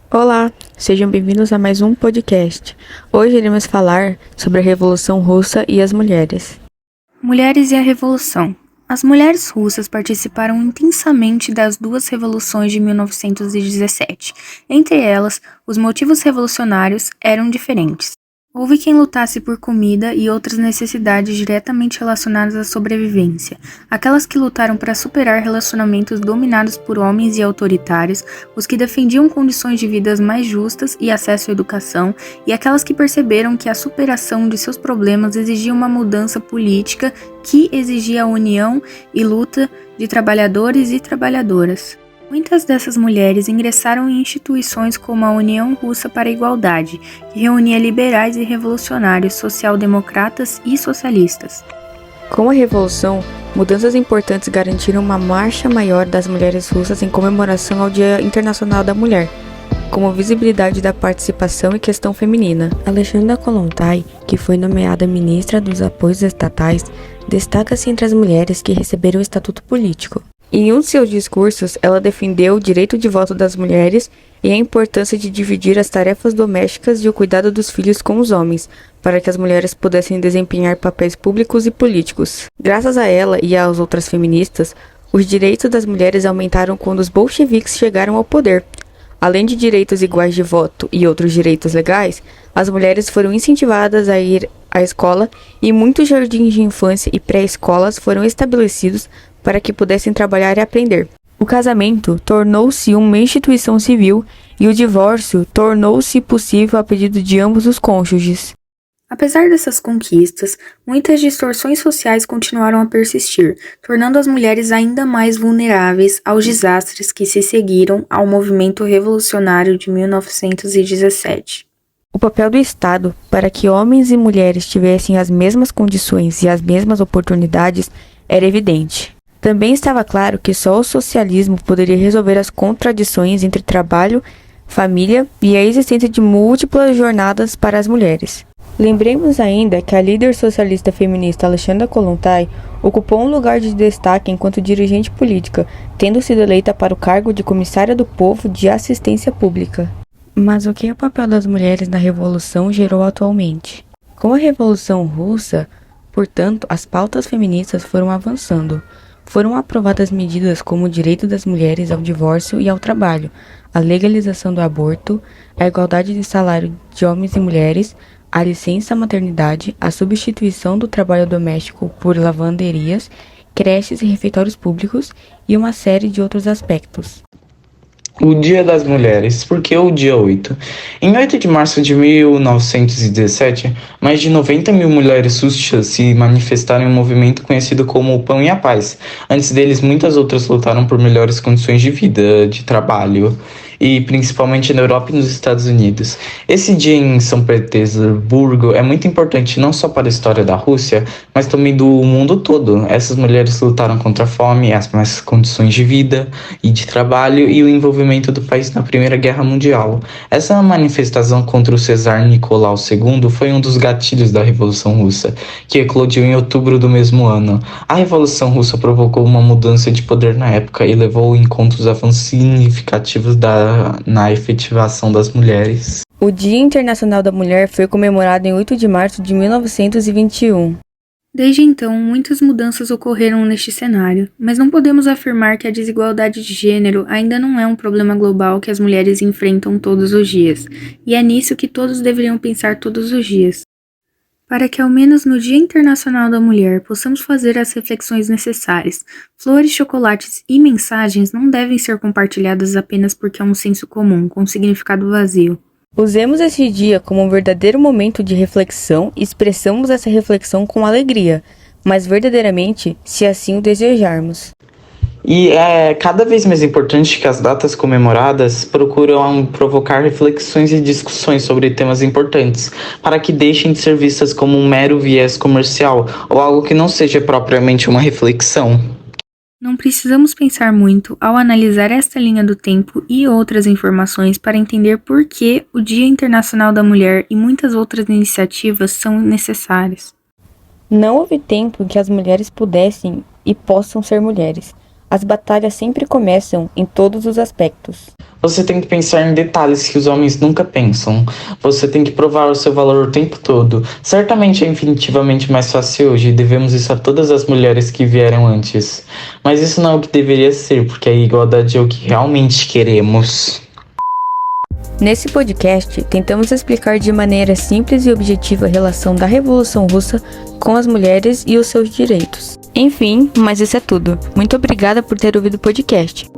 Olá, sejam bem-vindos a mais um podcast. Hoje iremos falar sobre a Revolução Russa e as mulheres. Mulheres e a Revolução. As mulheres russas participaram intensamente das duas revoluções de 1917. Entre elas, os motivos revolucionários eram diferentes. Houve quem lutasse por comida e outras necessidades diretamente relacionadas à sobrevivência. Aquelas que lutaram para superar relacionamentos dominados por homens e autoritários, os que defendiam condições de vida mais justas e acesso à educação, e aquelas que perceberam que a superação de seus problemas exigia uma mudança política que exigia a união e luta de trabalhadores e trabalhadoras. Muitas dessas mulheres ingressaram em instituições como a União Russa para a Igualdade, que reunia liberais e revolucionários, social-democratas e socialistas. Com a Revolução, mudanças importantes garantiram uma marcha maior das mulheres russas em comemoração ao Dia Internacional da Mulher, como visibilidade da participação e questão feminina. Alexandra Kollontai, que foi nomeada ministra dos apoios estatais, destaca-se entre as mulheres que receberam o estatuto político. Em um de seus discursos, ela defendeu o direito de voto das mulheres e a importância de dividir as tarefas domésticas e o cuidado dos filhos com os homens, para que as mulheres pudessem desempenhar papéis públicos e políticos. Graças a ela e às outras feministas, os direitos das mulheres aumentaram quando os bolcheviques chegaram ao poder. Além de direitos iguais de voto e outros direitos legais, as mulheres foram incentivadas a ir à escola e muitos jardins de infância e pré-escolas foram estabelecidos para que pudessem trabalhar e aprender. O casamento tornou-se uma instituição civil e o divórcio tornou-se possível a pedido de ambos os cônjuges. Apesar dessas conquistas, muitas distorções sociais continuaram a persistir, tornando as mulheres ainda mais vulneráveis aos desastres que se seguiram ao movimento revolucionário de 1917. O papel do Estado para que homens e mulheres tivessem as mesmas condições e as mesmas oportunidades era evidente. Também estava claro que só o socialismo poderia resolver as contradições entre trabalho, família e a existência de múltiplas jornadas para as mulheres. Lembremos ainda que a líder socialista feminista Alexandra Kollontai ocupou um lugar de destaque enquanto dirigente política, tendo sido eleita para o cargo de comissária do povo de assistência pública. Mas o que o papel das mulheres na Revolução gerou atualmente? Com a Revolução Russa, portanto, as pautas feministas foram avançando. Foram aprovadas medidas como o direito das mulheres ao divórcio e ao trabalho, a legalização do aborto, a igualdade de salário de homens e mulheres, a licença maternidade, a substituição do trabalho doméstico por lavanderias, creches e refeitórios públicos e uma série de outros aspectos. O Dia das Mulheres. Por que o dia 8? Em 8 de março de 1917, mais de 90 mil mulheres russas se manifestaram em um movimento conhecido como o Pão e a Paz. Antes deles, muitas outras lutaram por melhores condições de vida, de trabalho, e principalmente na Europa e nos Estados Unidos. Esse dia em São Petersburgo é muito importante não só para a história da Rússia, mas também do mundo todo. Essas mulheres lutaram contra a fome, as más condições de vida e de trabalho e o envolvimento do país na Primeira Guerra Mundial. Essa manifestação contra o czar Nicolau II foi um dos gatilhos da Revolução Russa, que eclodiu em outubro do mesmo ano. A Revolução Russa provocou uma mudança de poder na época e levou em conta os avanços significativos na efetivação das mulheres. O Dia Internacional da Mulher foi comemorado em 8 de março de 1921. Desde então, muitas mudanças ocorreram neste cenário, mas não podemos afirmar que a desigualdade de gênero ainda não é um problema global que as mulheres enfrentam todos os dias, e é nisso que todos deveriam pensar todos os dias. Para que ao menos no Dia Internacional da Mulher possamos fazer as reflexões necessárias, flores, chocolates e mensagens não devem ser compartilhadas apenas porque é um senso comum, com significado vazio. Usemos esse dia como um verdadeiro momento de reflexão e expressamos essa reflexão com alegria, mas verdadeiramente, se assim o desejarmos. E é cada vez mais importante que as datas comemoradas procuram provocar reflexões e discussões sobre temas importantes, para que deixem de ser vistas como um mero viés comercial ou algo que não seja propriamente uma reflexão. Não precisamos pensar muito ao analisar esta linha do tempo e outras informações para entender por que o Dia Internacional da Mulher e muitas outras iniciativas são necessárias. Não houve tempo em que as mulheres pudessem e possam ser mulheres. As batalhas sempre começam em todos os aspectos. Você tem que pensar em detalhes que os homens nunca pensam. Você tem que provar o seu valor o tempo todo. Certamente é infinitivamente mais fácil hoje e devemos isso a todas as mulheres que vieram antes. Mas isso não é o que deveria ser, porque a igualdade é o que realmente queremos. Nesse podcast, tentamos explicar de maneira simples e objetiva a relação da Revolução Russa com as mulheres e os seus direitos. Enfim, mas isso é tudo. Muito obrigada por ter ouvido o podcast.